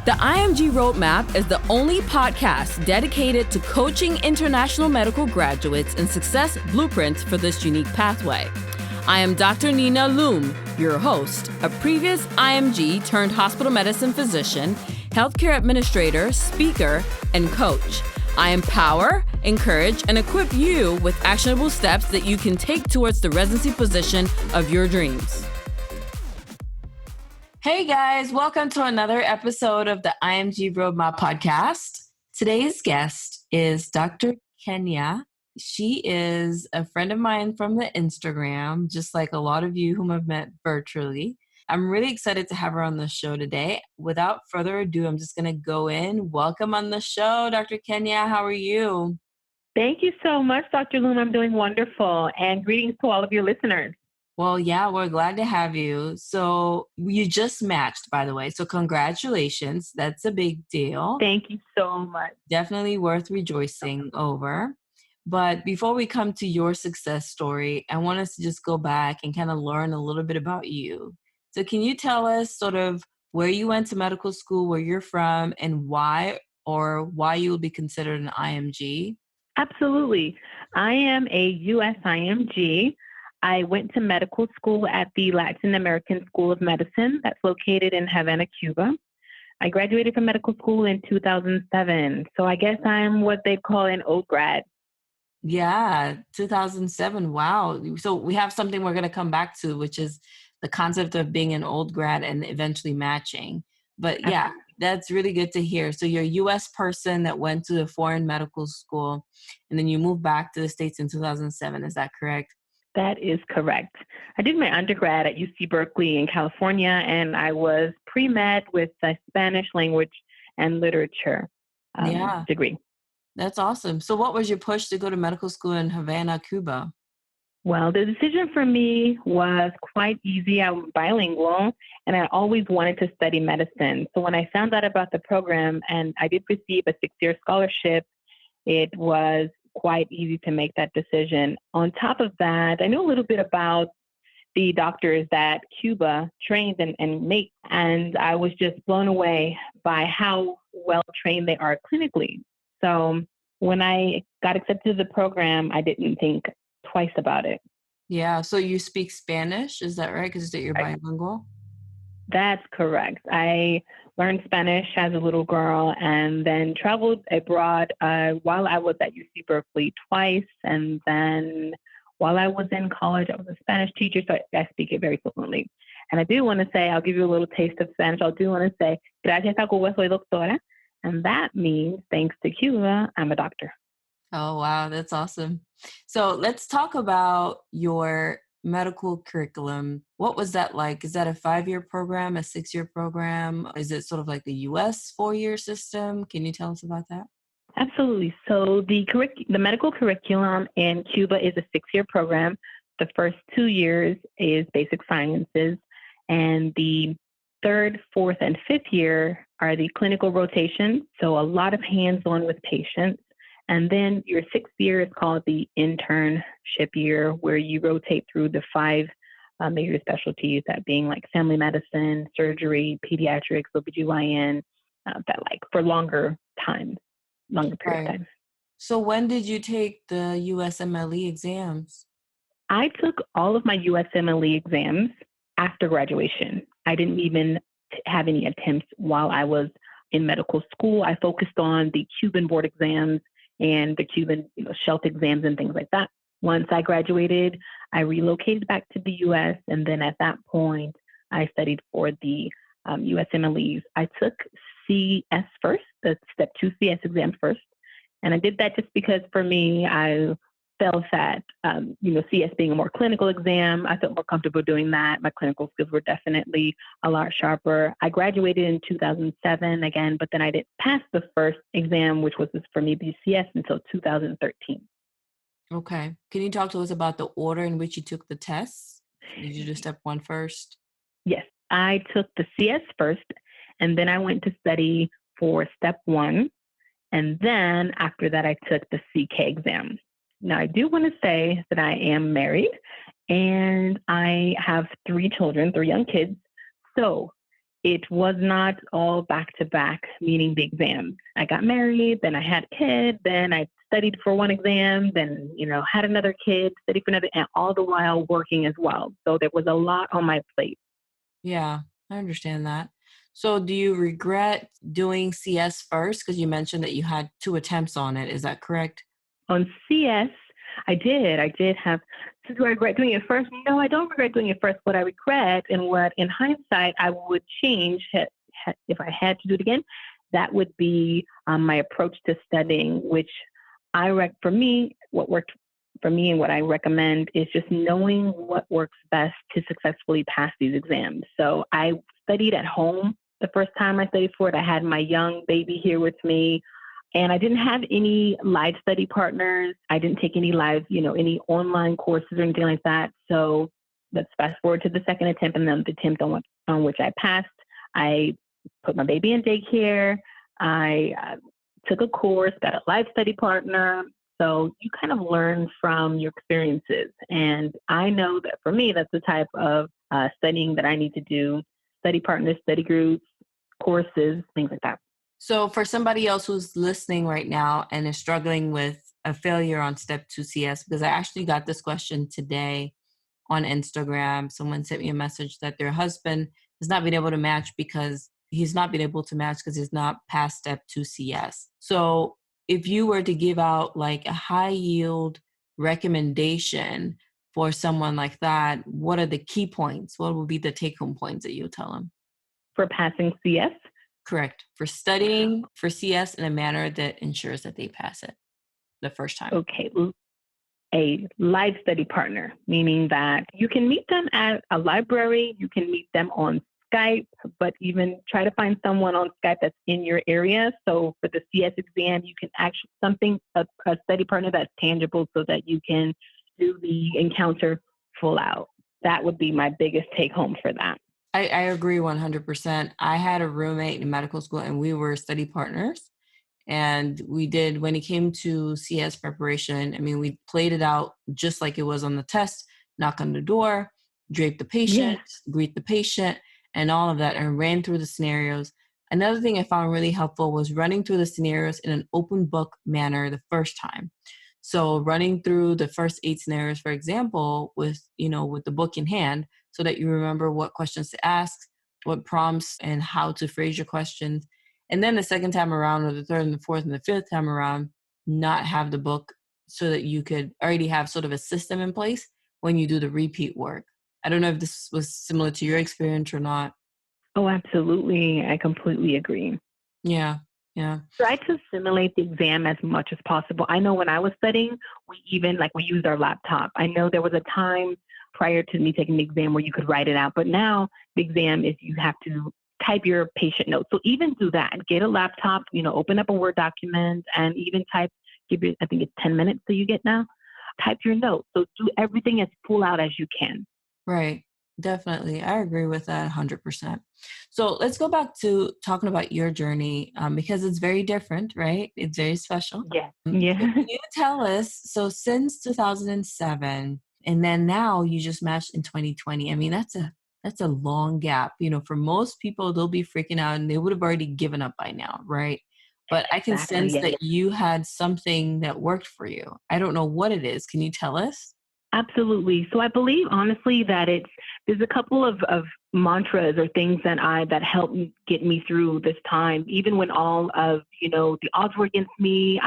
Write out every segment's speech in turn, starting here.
The IMG Roadmap is the only podcast dedicated to coaching international medical graduates in success blueprints for this unique pathway. I am Dr. Nina Loom, your host, a previous IMG turned hospital medicine physician, healthcare administrator, speaker, and coach. I empower, encourage, and equip you with actionable steps that you can take towards the residency position of your dreams. Hey guys, welcome to another episode of the IMG Roadmap podcast. Today's guest is Dr. Kenya. She is a friend of mine from the Instagram, just like a lot of you whom I've met virtually. I'm really excited to have her on the show today. Without further ado, I'm just going to go in. Welcome on the show, Dr. Kenya. How are you? Thank you so much, Dr. Loom. I'm doing wonderful. And greetings to all of your listeners. Well, yeah, we're glad to have you. So you just matched, by the way. So congratulations. That's a big deal. Thank you so much. Definitely worth rejoicing over. But before we come to your success story, I want us to just go back and kind of learn a little bit about you. So can you tell us sort of where you went to medical school, where you're from, and why you will be considered an IMG? Absolutely. I am a US-IMG. I went to medical school at the Latin American School of Medicine that's located in Havana, Cuba. I graduated from medical school in 2007. So I guess I'm what they call an old grad. Yeah, 2007. Wow. So we have something we're going to come back to, which is the concept of being an old grad and eventually matching. But yeah, that's really good to hear. So you're a U.S. person that went to a foreign medical school, and then you moved back to the States in 2007. Is that correct? That is correct. I did my undergrad at UC Berkeley in California, and I was pre-med with a Spanish language and literature degree. That's awesome. So what was your push to go to medical school in Havana, Cuba? Well, the decision for me was quite easy. I'm bilingual, and I always wanted to study medicine. So when I found out about the program, and I did receive a 6-year scholarship, it was quite easy to make that decision. On top of that, I know a little bit about the doctors that Cuba trains and makes, and I was just blown away by how well trained they are clinically. So when I got accepted to the program, I didn't think twice about it. Yeah. So you speak Spanish, is that right? Because you're bilingual? That's correct. I learned Spanish as a little girl and then traveled abroad while I was at UC Berkeley twice. And then while I was in college, I was a Spanish teacher, so I speak it very fluently. And I do want to say, I'll give you a little taste of Spanish. I do want to say, gracias a Cuba soy doctora. And that means, thanks to Cuba, I'm a doctor. Oh, wow. That's awesome. So let's talk about your medical curriculum. What was that like? Is that a 5-year program, a 6-year program? Is it sort of like the US 4-year system? Can you tell us about that? Absolutely. So the medical curriculum in Cuba is a 6-year program. The first 2 years is basic sciences, and the 3rd, 4th, and 5th year are the clinical rotations. So a lot of hands-on with patients. And then your 6th year is called the internship year, where you rotate through the 5 major specialties, that being like family medicine, surgery, pediatrics, OBGYN, that like for longer period of time. So when did you take the USMLE exams? I took all of my USMLE exams after graduation. I didn't even have any attempts while I was in medical school. I focused on the Cuban board exams and the Cuban shelf exams and things like that. Once I graduated, I relocated back to the U.S. And then at that point, I studied for the USMLEs. I took CS first, the Step 2 CS exam first. And I did that just because for me, I felt that, CS being a more clinical exam, I felt more comfortable doing that. My clinical skills were definitely a lot sharper. I graduated in 2007 again, but then I didn't pass the first exam, which was for me the CS, until 2013. Okay. Can you talk to us about the order in which you took the tests? Did you do Step 1 first? Yes, I took the CS first, and then I went to study for Step 1. And then after that, I took the CK exam. Now, I do want to say that I am married and I have 3 children, 3 young kids. So It was not all back to back, meaning the exam. I got married, then I had a kid, then I studied for one exam, then, had another kid, studied for another, and all the while working as well. So there was a lot on my plate. Yeah, I understand that. So do you regret doing CS first? Because you mentioned that you had 2 attempts on it. Is that correct? On CS, I did. I did have. So do I regret doing it first? No, I don't regret doing it first. What I regret and what, in hindsight, I would change if I had to do it again, that would be my approach to studying, which for me, what worked for me and what I recommend is just knowing what works best to successfully pass these exams. So I studied at home the first time I studied for it. I had my young baby here with me. And I didn't have any live study partners. I didn't take any live, any online courses or anything like that. So let's fast forward to the second attempt and then the attempt on which I passed. I put my baby in daycare. I took a course, got a live study partner. So you kind of learn from your experiences. And I know that for me, that's the type of studying that I need to do: study partners, study groups, courses, things like that. So for somebody else who's listening right now and is struggling with a failure on step 2 CS, because I actually got this question today on Instagram. Someone sent me a message that their husband has not been able to match because he's not past step 2 CS. So if you were to give out like a high yield recommendation for someone like that, what are the key points? What would be the take home points that you tell them? For passing CS? Correct. For studying for CS in a manner that ensures that they pass it the first time. Okay. A live study partner, meaning that you can meet them at a library, you can meet them on Skype, but even try to find someone on Skype that's in your area. So for the CS exam, you can actually a study partner that's tangible so that you can do the encounter full out. That would be my biggest take home for that. I agree 100%. I had a roommate in medical school and we were study partners. And when it came to CS preparation, we played it out just like it was on the test: knock on the door, drape the patient, greet the patient, and all of that, and ran through the scenarios. Another thing I found really helpful was running through the scenarios in an open book manner the first time. So running through the first 8 scenarios, for example, with the book in hand, so that you remember what questions to ask, what prompts, and how to phrase your questions. And then the second time around, or the third and the fourth and the fifth time around, not have the book, so that you could already have sort of a system in place when you do the repeat work. I don't know if this was similar to your experience or not. Oh, absolutely. I completely agree. Yeah. Yeah. Try to simulate the exam as much as possible. I know when I was studying, we used our laptop. I know there was a time prior to me taking the exam where you could write it out, but now the exam is you have to type your patient notes. So even do that. Get a laptop, open up a Word document and even I think it's 10 minutes that you get now. Type your notes. So do everything as full out as you can. Right. Definitely. I agree with that 100%. So let's go back to talking about your journey, because it's very different, right? It's very special. Yeah. So can you tell us, so since 2007, and then now you just matched in 2020. That's a long gap. For most people, they'll be freaking out and they would have already given up by now, right? But I can Exactly. sense that you had something that worked for you. I don't know what it is. Can you tell us? Absolutely. So I believe honestly that there's a couple of mantras or things that helped get me through this time, even when all of, the odds were against me.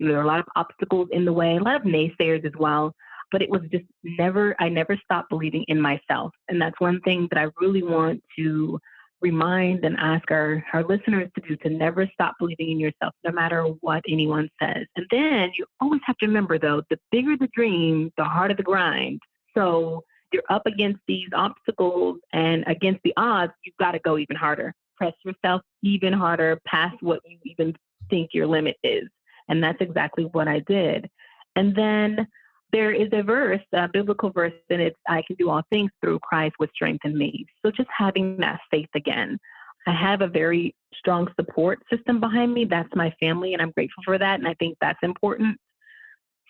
There were a lot of obstacles in the way, a lot of naysayers as well, but it was just I never stopped believing in myself. And that's one thing that I really want to remind and ask our listeners to do, to never stop believing in yourself, no matter what anyone says. And then you always have to remember, though, the bigger the dream, the harder the grind. So you're up against these obstacles and against the odds, you've got to go even harder. Press yourself even harder past what you even think your limit is. And that's exactly what I did. And then there is a biblical verse, and it's, I can do all things through Christ which strengthens me. So just having that faith again. I have a very strong support system behind me. That's my family, and I'm grateful for that. And I think that's important.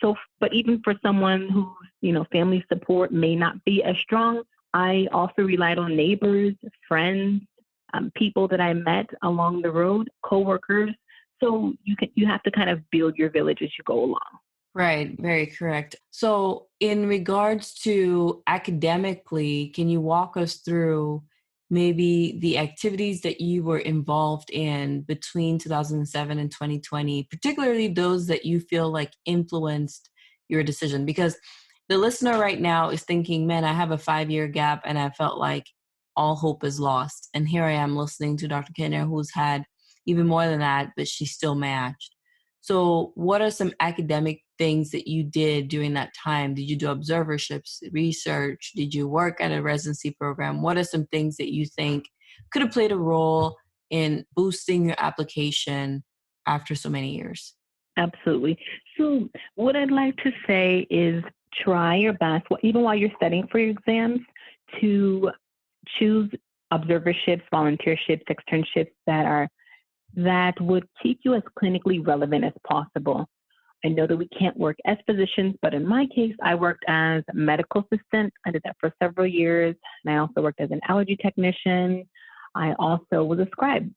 So, but even for someone whose, family support may not be as strong, I also relied on neighbors, friends, people that I met along the road, coworkers. So you have to kind of build your village as you go along. Right, very correct. So, in regards to academically, can you walk us through maybe the activities that you were involved in between 2007 and 2020, particularly those that you feel like influenced your decision? Because the listener right now is thinking, man, I have a 5-year gap and I felt like all hope is lost. And here I am listening to Dr. Kenya, who's had even more than that, but she's still matched. So, what are some academic things that you did during that time? Did you do observerships, research? Did you work at a residency program? What are some things that you think could have played a role in boosting your application after so many years? Absolutely. So, what I'd like to say is try your best, even while you're studying for your exams, to choose observerships, volunteerships, externships that would keep you as clinically relevant as possible. I know that we can't work as physicians, but in my case, I worked as a medical assistant. I did that for several years. And I also worked as an allergy technician. I also was a scribe.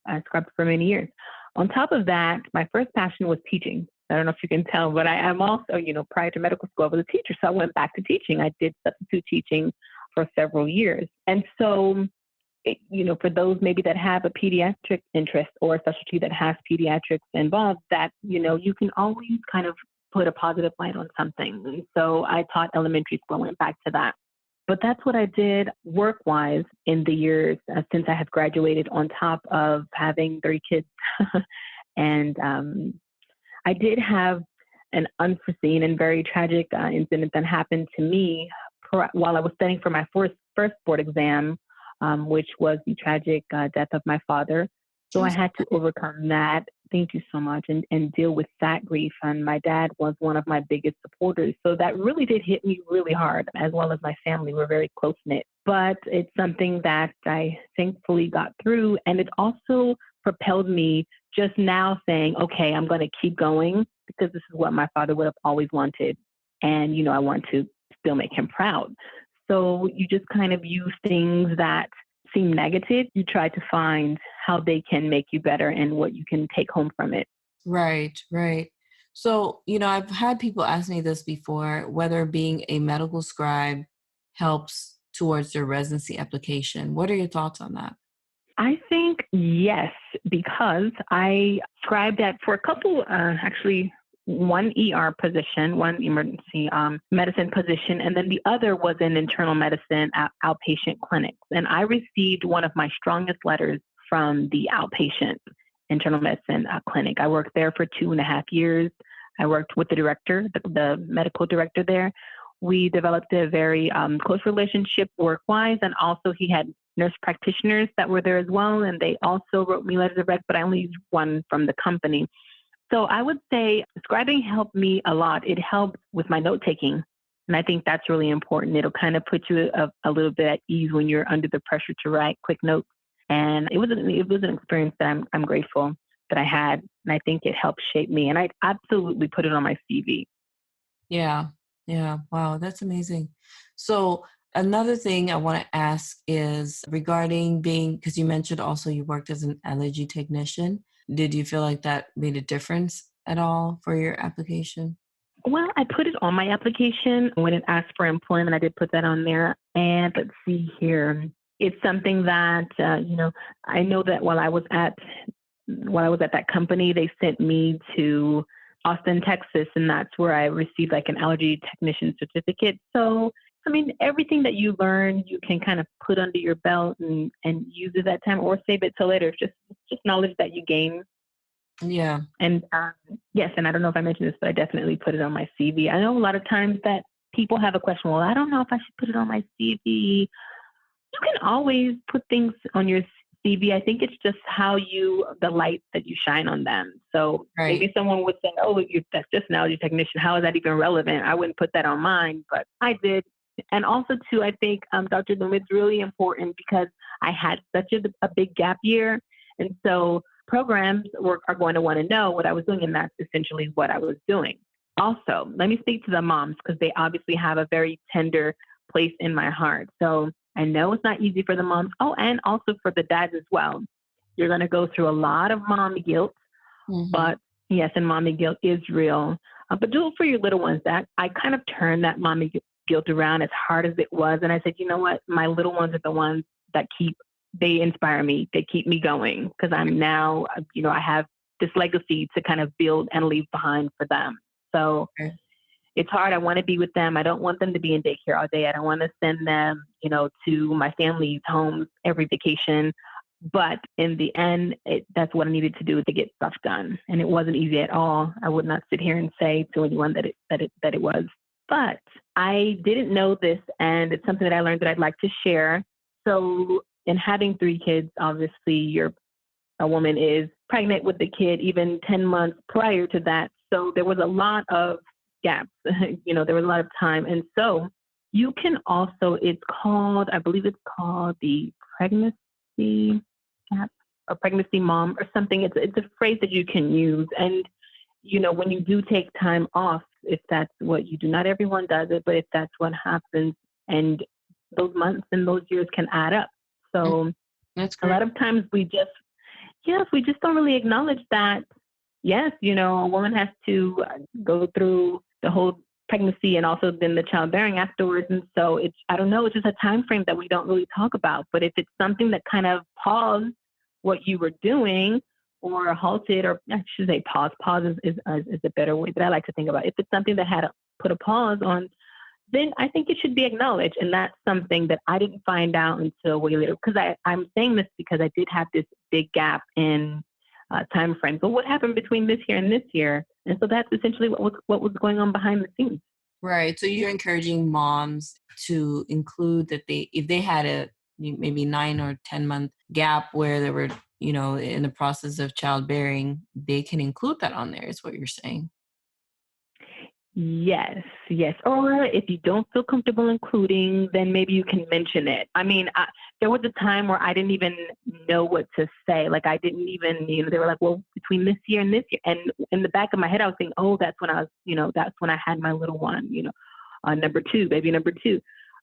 I scribed for many years. On top of that, my first passion was teaching. I don't know if you can tell, but I am also, prior to medical school, I was a teacher. So I went back to teaching. I did substitute teaching for several years. And so, for those maybe that have a pediatric interest or a specialty that has pediatrics involved, that, you can always kind of put a positive light on something. And so I taught elementary school, went back to that. But that's what I did work-wise in the years since I have graduated, on top of having 3 kids. And I did have an unforeseen and very tragic incident that happened to me while I was studying for my first board exam, which was the tragic death of my father. So I had to overcome that. Thank you so much. And deal with that grief. And my dad was one of my biggest supporters. So that really did hit me really hard, as well as my family. We're very close knit. But it's something that I thankfully got through. And it also propelled me just now saying, okay, I'm going to keep going, because this is what my father would have always wanted. And, I want to still make him proud. So you just kind of use things that seem negative. You try to find how they can make you better and what you can take home from it. Right, right. So, I've had people ask me this before, whether being a medical scribe helps towards their residency application. What are your thoughts on that? I think yes, because I scribed for a couple, actually, one ER position, one emergency medicine position, and then the other was in internal medicine outpatient clinics. And I received one of my strongest letters from the outpatient internal medicine clinic. I worked there for 2.5 years. I worked with the director, the medical director there. We developed a very close relationship work-wise, and also he had nurse practitioners that were there as well, and they also wrote me letters of rec, but I only used one from the company. So I would say scribing helped me a lot. It helped with my note taking. And I think that's really important. It'll kind of put you a little bit at ease when you're under the pressure to write quick notes. And it was an experience that I'm grateful that I had. And I think it helped shape me. And I absolutely put it on my CV. Yeah. Yeah. Wow. That's amazing. So another thing I want to ask is regarding because you mentioned also you worked as an allergy technician. Did you feel like that made a difference at all for your application? Well, I put it on my application when it asked for employment. I did put that on there. And let's see here. It's something that, I know that while I was at that company, they sent me to Austin, Texas, and that's where I received like an allergy technician certificate. So, everything that you learn, you can kind of put under your belt and use it that time, or save it till later. It's just knowledge that you gain. Yeah. And yes, and I don't know if I mentioned this, but I definitely put it on my CV. I know a lot of times that people have a question, well, I don't know if I should put it on my CV. You can always put things on your CV. I think it's just the light that you shine on them. So Maybe someone would say, oh, that's just an allergy technician. How is that even relevant? I wouldn't put that on mine, but I did. And also, too, I think, Dr. Loom, it's really important because I had such a big gap year. And so programs are going to want to know what I was doing, and that's essentially what I was doing. Also, let me speak to the moms because they obviously have a very tender place in my heart. So I know it's not easy for the moms. Oh, and also for the dads as well. You're going to go through a lot of mommy guilt, but yes, and mommy guilt is real. But do it for your little ones. That I kind of turned that mommy guilt around as hard as it was. And I said, you know what? My little ones are the ones that they inspire me. They keep me going because I'm now, I have this legacy to kind of build and leave behind for them. So it's hard. I want to be with them. I don't want them to be in daycare all day. I don't want to send them, to my family's homes every vacation. But in the end, that's what I needed to do to get stuff done. And it wasn't easy at all. I would not sit here and say to anyone that it was. But I didn't know this, and it's something that I learned that I'd like to share. So in having 3 kids, obviously a woman is pregnant with the kid even 10 months prior to that. So there was a lot of gaps, there was a lot of time. And so you can also, I believe it's called the pregnancy gap or pregnancy mom or something. It's a phrase that you can use. And, when you do take time off, if that's what you do, not everyone does it, but if that's what happens, and those months and those years can add up. So that's a lot of times we just don't really acknowledge that. Yes, a woman has to go through the whole pregnancy and also then the childbearing afterwards. And so it's just a time frame that we don't really talk about. But if it's something that kind of paused what you were doing or halted, or I should say pause is a better way that I like to think about it. If it's something that had put a pause on, then I think it should be acknowledged. And that's something that I didn't find out until way later. Because I'm saying this because I did have this big gap in time frame. So what happened between this year and this year? And so that's essentially what was going on behind the scenes. Right. So you're encouraging moms to include that if they had a maybe 9 or 10 month gap where they were, in the process of childbearing, they can include that on there, is what you're saying. Yes. Or if you don't feel comfortable including, then maybe you can mention it. I mean, there was a time where I didn't even know what to say. Like I didn't even, they were like, well, between this year and this year. And in the back of my head, I was thinking, oh, that's when that's when I had my little one, baby number 2.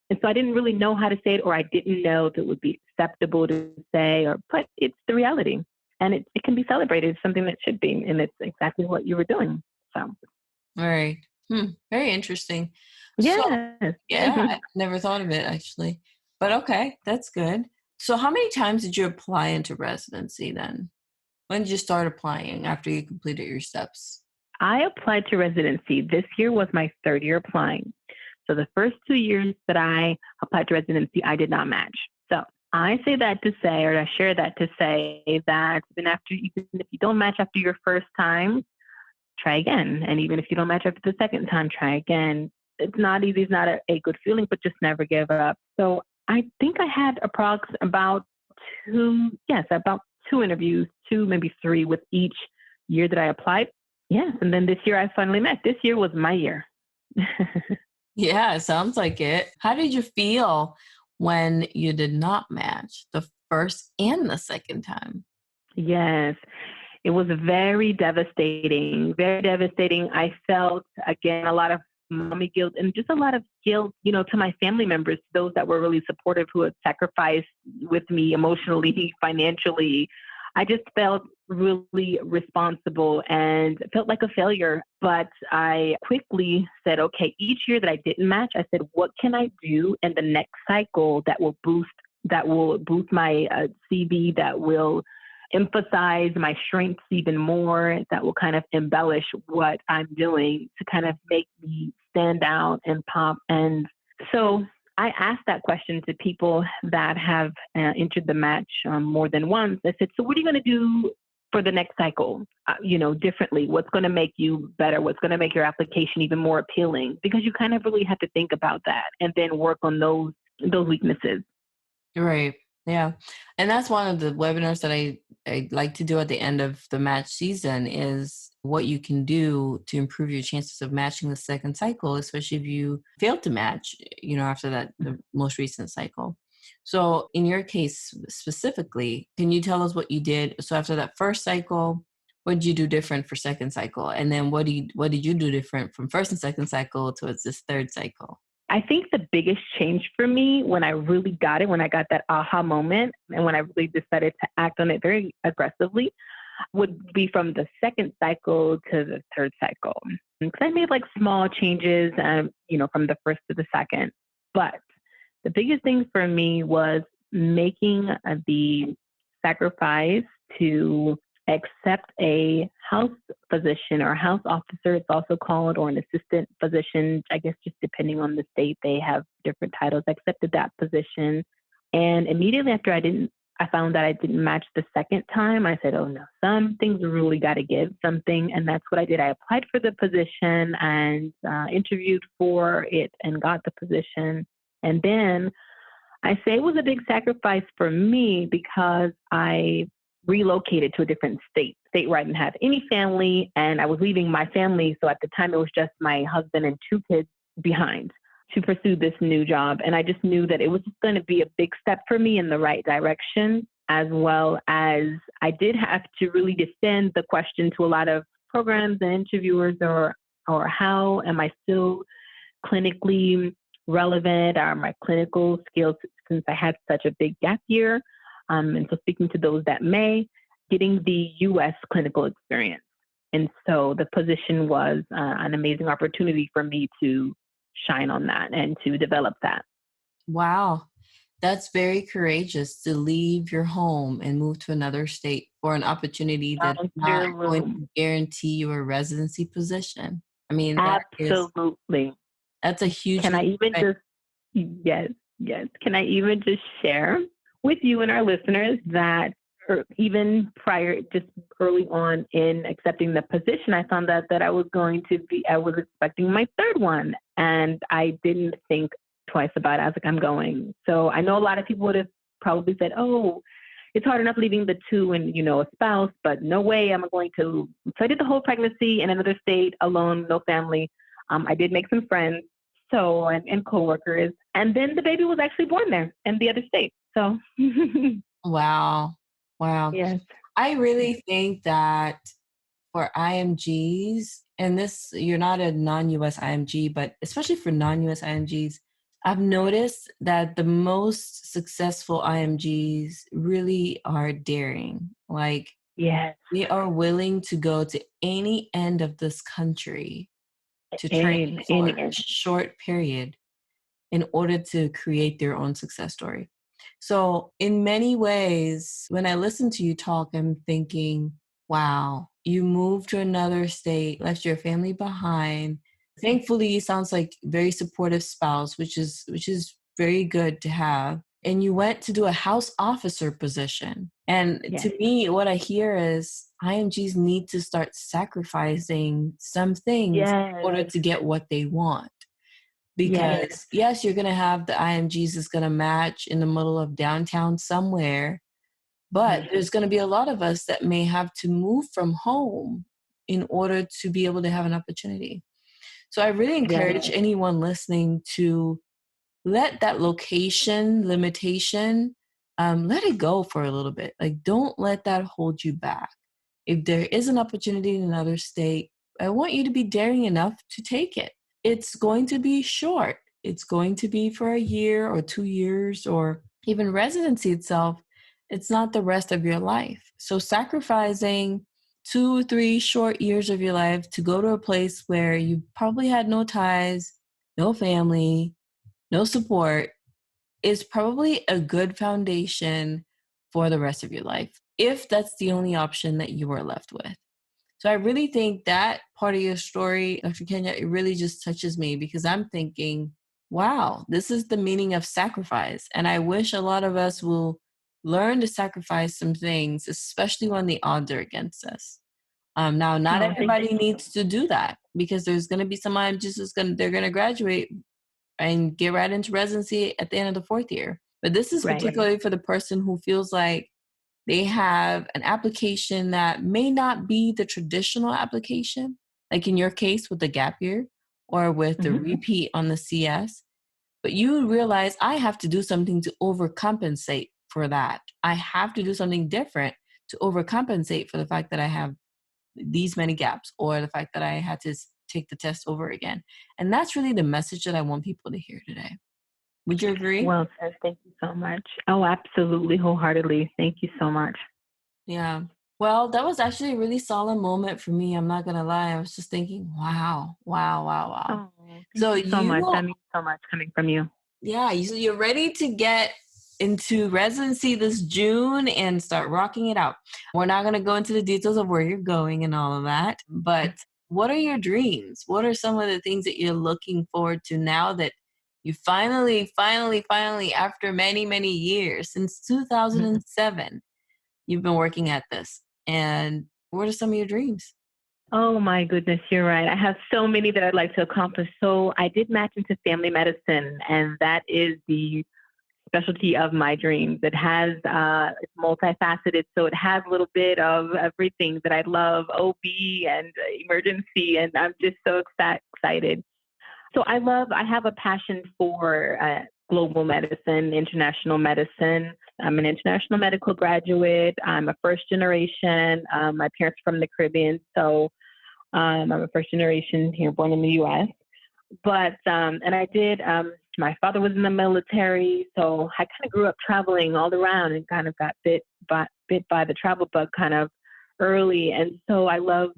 And so I didn't really know how to say it, or I didn't know if it would be acceptable to say, but it's the reality, and it can be celebrated. It's something that should be, and it's exactly what you were doing. So. All right. Very interesting. Yes. So, yeah, I never thought of it actually, but okay, that's good. So how many times did you apply into residency then? When did you start applying after you completed your steps? I applied to residency. This year was my 3rd year applying. So the first 2 years that I applied to residency, I did not match. So I say that to say, or I share that to say that even if you don't match after your first time, try again. And even if you don't match after the second time, try again. It's not easy. It's not a good feeling, but just never give up. So I think I had about 2 interviews, 2, maybe 3 with each year that I applied. Yes. And then this year I finally met. This year was my year. Yeah, sounds like it. How did you feel when you did not match the first and the second time? Yes. It was very devastating, very devastating. I felt, again, a lot of mommy guilt and just a lot of guilt, to my family members, those that were really supportive, who had sacrificed with me emotionally, financially. I just felt really responsible and felt like a failure. But I quickly said, okay, each year that I didn't match, I said, what can I do in the next cycle that will boost my CV, that will emphasize my strengths even more, that will kind of embellish what I'm doing to kind of make me stand out and pop. And so I asked that question to people that have entered the match more than once. I said, so what are you going to do for the next cycle, differently? What's going to make you better? What's going to make your application even more appealing? Because you kind of really have to think about that and then work on those weaknesses. Right. Yeah. And that's one of the webinars that I like to do at the end of the match season, is what you can do to improve your chances of matching the second cycle, especially if you failed to match, after the most recent cycle. So in your case specifically, can you tell us what you did? So after that first cycle, what did you do different for second cycle? And then what did you do different from first and second cycle towards this third cycle? I think the biggest change for me when I really got it, when I got that aha moment, and when I really decided to act on it very aggressively, would be from the second cycle to the third cycle. Because I made like small changes, from the first to the second. But the biggest thing for me was making the sacrifice to accept a house physician or house officer, it's also called, or an assistant physician. I guess just depending on the state, they have different titles. I accepted that position. And immediately after I found that I didn't match the second time. I said, oh no, some things really got to give something. And that's what I did. I applied for the position and interviewed for it and got the position. And then I say it was a big sacrifice for me because I relocated to a different state where I didn't have any family, and I was leaving my family. So at the time, it was just my husband and 2 kids behind to pursue this new job. And I just knew that it was just going to be a big step for me in the right direction, as well as I did have to really defend the question to a lot of programs and interviewers, or how am I still clinically relevant? Are my clinical skills, since I had such a big gap year? And so speaking to those that may, getting the U.S. clinical experience. And so the position was an amazing opportunity for me to shine on that and to develop that. Wow. That's very courageous to leave your home and move to another state for an opportunity that's not going to guarantee you a residency position. I mean, absolutely. That's a huge. Can I even just, yes. Can I even just share with you and our listeners that even prior, just early on in accepting the position, I found out that I was expecting my third one. And I didn't think twice about it. I was like, I'm going. So I know a lot of people would have probably said, oh, it's hard enough leaving the 2 and, a spouse, but no way I'm going to. So I did the whole pregnancy in another state, alone, no family. I did make some friends, and coworkers. And then the baby was actually born there in the other state. So. Wow. Yes. I really think that for IMGs, and this, you're not a non-US IMG, but especially for non-US IMGs, I've noticed that the most successful IMGs really are daring. Like, yes, they are willing to go to any end of this country to train for a short period in order to create their own success story. So in many ways, when I listen to you talk, I'm thinking, wow, you moved to another state, left your family behind. Thankfully, it sounds like very supportive spouse, which is very good to have. And you went to do a house officer position. And to me, what I hear is IMGs need to start sacrificing some things in order to get what they want. Because yes, you're going to have the IMGs that's going to match in the middle of downtown somewhere, but there's going to be a lot of us that may have to move from home in order to be able to have an opportunity. So I really encourage anyone listening to let that location limitation, let it go for a little bit. Like, don't let that hold you back. If there is an opportunity in another state, I want you to be daring enough to take it. It's going to be short. It's going to be for a year or 2 years, or even residency itself. It's not the rest of your life. So sacrificing 2 or 3 short years of your life to go to a place where you probably had no ties, no family, no support is probably a good foundation for the rest of your life, if that's the only option that you are left with. So I really think that part of your story, Dr. Kenya, it really just touches me, because I'm thinking, wow, this is the meaning of sacrifice. And I wish a lot of us will learn to sacrifice some things, especially when the odds are against us. Now, not everybody needs to do that, because there's going to be some they're going to graduate and get right into residency at the end of the 4th year. But this is particularly for the person who feels like they have an application that may not be the traditional application, like in your case with the gap year or with the repeat on the CS. But you realize, I have to do something to overcompensate for that. I have to do something different to overcompensate for the fact that I have these many gaps, or the fact that I had to take the test over again. And that's really the message that I want people to hear today. Would you agree? Well said. Thank you so much. Oh, absolutely, wholeheartedly. Thank you so much. Yeah. Well, that was actually a really solid moment for me. I'm not going to lie. I was just thinking, wow, wow, wow, wow. Oh, thank So you so much. you, That means so much coming from you. yeah, you're ready to get into residency this June and start rocking it out. We're not going to go into the details of where you're going and all of that, but what are your dreams? What are some of the things that you're looking forward to now that you finally, after many, many years, since 2007, you've been working at this? And what are some of your dreams? Oh my goodness, you're right. I have so many that I'd like to accomplish. So I did match into family medicine, and that is the specialty of my dreams. It has, it's multifaceted, so it has a little bit of everything that I love, OB and emergency, and I'm just so excited. So I have a passion for global medicine, international medicine. I'm an international medical graduate. I'm a first generation. My parents are from the Caribbean, so I'm a first generation here, born in the U.S. But and I did. My father was in the military, so I kind of grew up traveling all around and kind of got bit by the travel bug kind of early. And so I love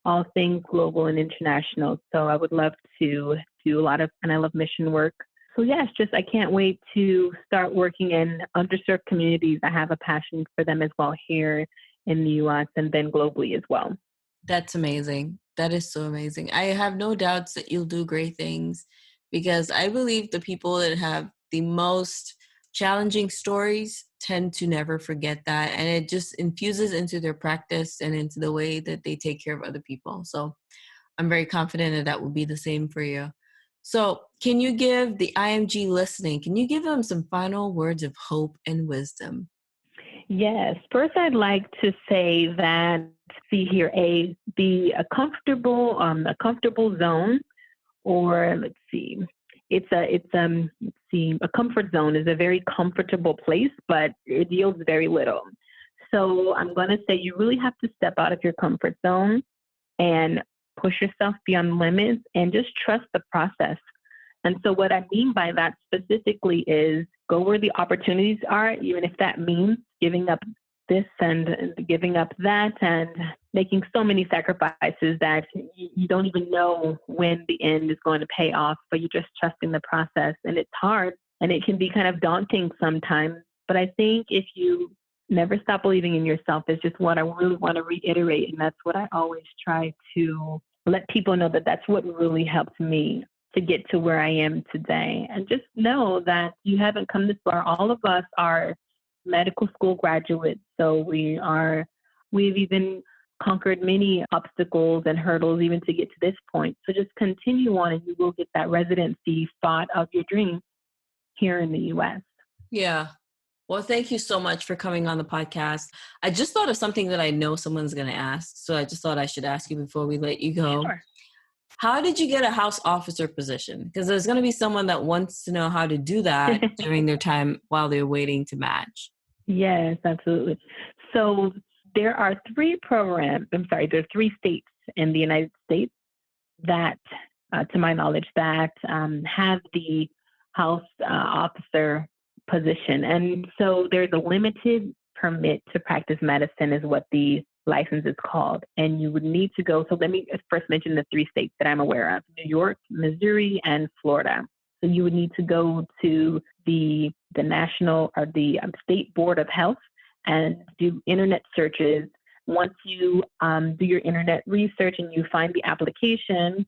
all things global and international. So I would love to do a lot of, and I love mission work. So yeah, it's just I can't wait to start working in underserved communities. I have a passion for them as well here in the U.S. and then globally as well. That's amazing. That is so amazing. I have no doubts that you'll do great things because I believe the people that have the most challenging stories tend to never forget that. And it just infuses into their practice and into the way that they take care of other people. So I'm very confident that that will be the same for you. So can you give the IMG listening, can you give them some final words of hope and wisdom? Yes. First, I'd like to say that be a comfortable zone, or a comfort zone is a very comfortable place, but it yields very little. So I'm going to say you really have to step out of your comfort zone and push yourself beyond limits and just trust the process. And so what I mean by that specifically is go where the opportunities are, even if that means giving up this and giving up that and making so many sacrifices that you don't even know when the end is going to pay off, but you're just trusting the process. And it's hard and it can be kind of daunting sometimes. But I think if you never stop believing in yourself is just what I really want to reiterate. And that's what I always try to let people know, that that's what really helped me to get to where I am today. And just know that you haven't come this far. All of us are medical school graduates. So we've even conquered many obstacles and hurdles even to get to this point. So just continue on and you will get that residency spot of your dream here in the US. Yeah. Well, thank you so much for coming on the podcast. I just thought of something that I know someone's going to ask. So I just thought I should ask you before we let you go. Sure. How did you get a house officer position? Because there's going to be someone that wants to know how to do that during their time while they're waiting to match. Yes, absolutely. So there are three states in the United States that, to my knowledge, that have the house officer position. And so there's a limited permit to practice medicine is what the license is called. And you would need to go. So let me first mention the three states that I'm aware of: New York, Missouri, and Florida. So you would need to go to the national or the state board of health and do internet searches. Once you do your internet research and you find the application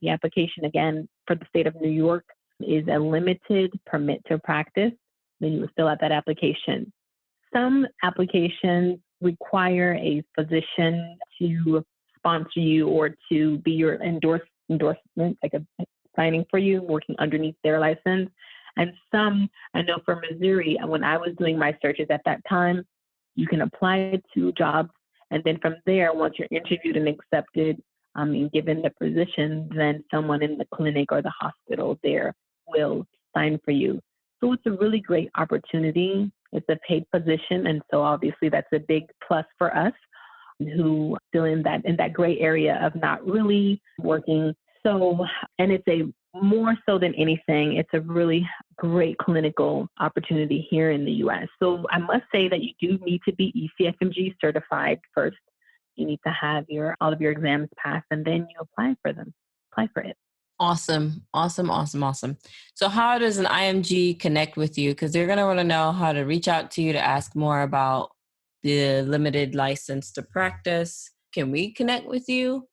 again for the state of New York is a limited permit to practice. Then you would fill out that application. Some applications require a physician to sponsor you or to be your endorsement, like a signing for you, working underneath their license. And some, I know for Missouri, when I was doing my searches at that time, you can apply to jobs. And then from there, once you're interviewed and accepted and given the position, then someone in the clinic or the hospital there will sign for you. So it's a really great opportunity. It's a paid position. And so obviously that's a big plus for us who still in that gray area of not really working So, and it's a more so than anything, it's a really great clinical opportunity here in the U.S. So I must say that you do need to be ECFMG certified first. You need to have all of your exams passed, and then you apply for it. Awesome. So how does an IMG connect with you? Because they're going to want to know how to reach out to you to ask more about the limited license to practice. Can we connect with you?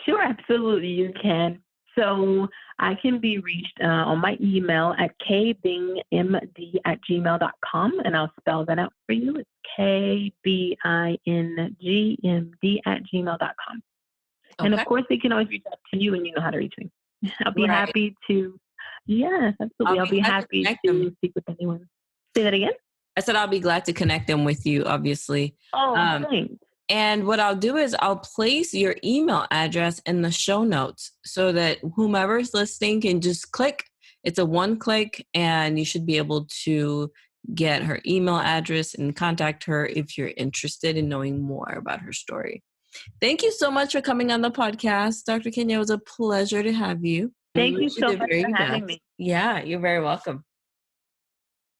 Sure, absolutely, you can. So I can be reached on my email at kbingmd@gmail.com, and I'll spell that out for you. It's kbingmd@gmail.com. Okay. And of course, they can always reach out to you, and you know how to reach me. I'll be happy to. Yes, absolutely. I'll be happy to speak with anyone. Say that again. I said I'll be glad to connect them with you, obviously. Oh, thanks. And what I'll do is I'll place your email address in the show notes so that whomever's listening can just click. It's a one click, and you should be able to get her email address and contact her if you're interested in knowing more about her story. Thank you so much for coming on the podcast, Dr. Kenya. It was a pleasure to have you. Thank you so much for having me. Yeah, you're very welcome.